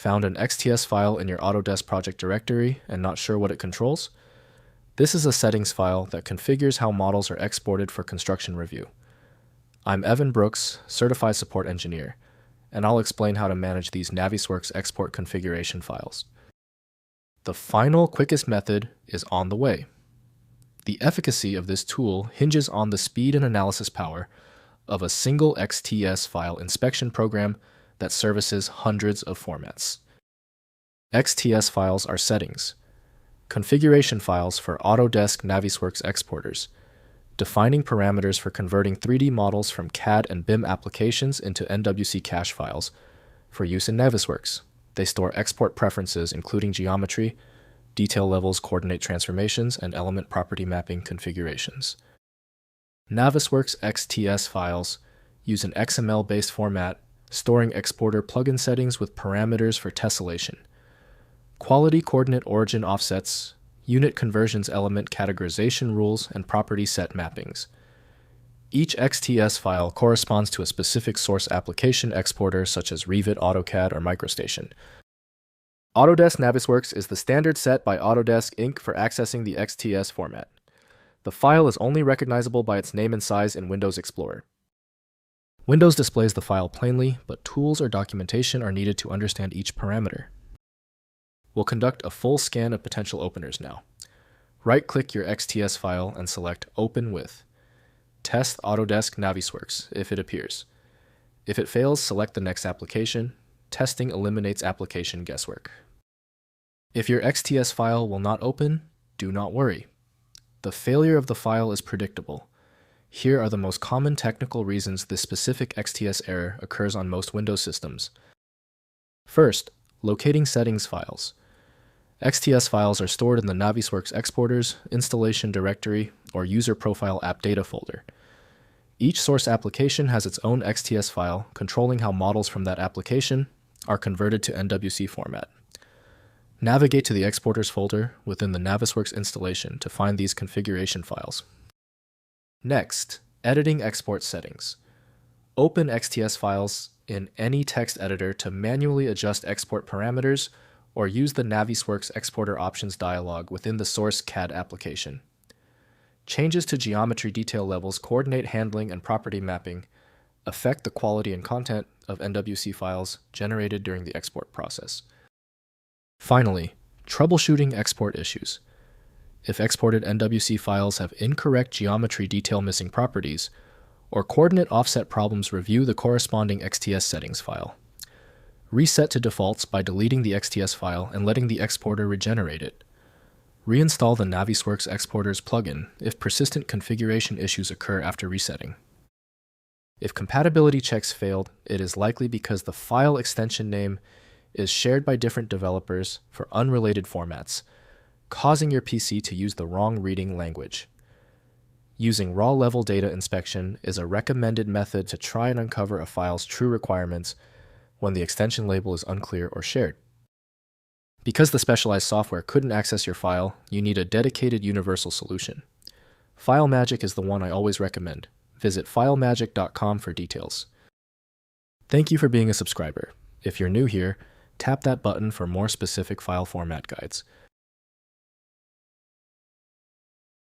Found an XTS file in your Autodesk project directory and not sure what it controls? This is a settings file that configures how models are exported for construction review. I'm Evan Brooks, Certified Support Engineer, and I'll explain how to manage these Navisworks export configuration files. The final, quickest method is on the way. The efficacy of this tool hinges on the speed and analysis power of a single XTS file inspection program that services hundreds of formats. XTS files are settings, configuration files for Autodesk Navisworks Exporters, defining parameters for converting 3D models from CAD and BIM applications into NWC cache files for use in Navisworks. They store export preferences including geometry, detail levels, coordinate transformations, and element property mapping configurations. Navisworks XTS files use an XML-based format, storing exporter plugin settings with parameters for tessellation, quality coordinate origin offsets, unit conversions element categorization rules, and property set mappings. Each XTS file corresponds to a specific source application exporter such as Revit AutoCAD or MicroStation. Autodesk Navisworks is the standard set by Autodesk Inc. for accessing the XTS format. The file is only recognizable by its name and size in Windows Explorer. Windows displays the file plainly, but tools or documentation are needed to understand each parameter. We'll conduct a full scan of potential openers now. Right-click your XTS file and select Open With. Test Autodesk Navisworks if it appears. If it fails, select the next application. Testing eliminates application guesswork. If your XTS file will not open, do not worry. The failure of the file is predictable. Here are the most common technical reasons this specific XTS error occurs on most Windows systems. First, locating settings files. XTS files are stored in the Navisworks Exporters, Installation Directory, or User Profile App Data folder. Each source application has its own XTS file controlling how models from that application are converted to NWC format. Navigate to the Exporters folder within the Navisworks installation to find these configuration files. Next, editing export settings. Open XTS files in any text editor to manually adjust export parameters or use the Navisworks Exporter Options dialog within the source CAD application. Changes to geometry detail levels, coordinate handling, and property mapping affect the quality and content of NWC files generated during the export process. Finally, troubleshooting export issues. If exported NWC files have incorrect geometry detail missing properties, or coordinate offset problems, review the corresponding XTS settings file. Reset to defaults by deleting the XTS file and letting the exporter regenerate it. Reinstall the Navisworks Exporters plugin if persistent configuration issues occur after resetting. If compatibility checks failed, it is likely because the file extension name is shared by different developers for unrelated formats, causing your PC to use the wrong reading language. Using raw-level data inspection is a recommended method to try and uncover a file's true requirements when the extension label is unclear or shared. Because the specialized software couldn't access your file, you need a dedicated universal solution. FileMagick is the one I always recommend. Visit filemagick.com for details. Thank you for being a subscriber. If you're new here, tap that button for more specific file format guides.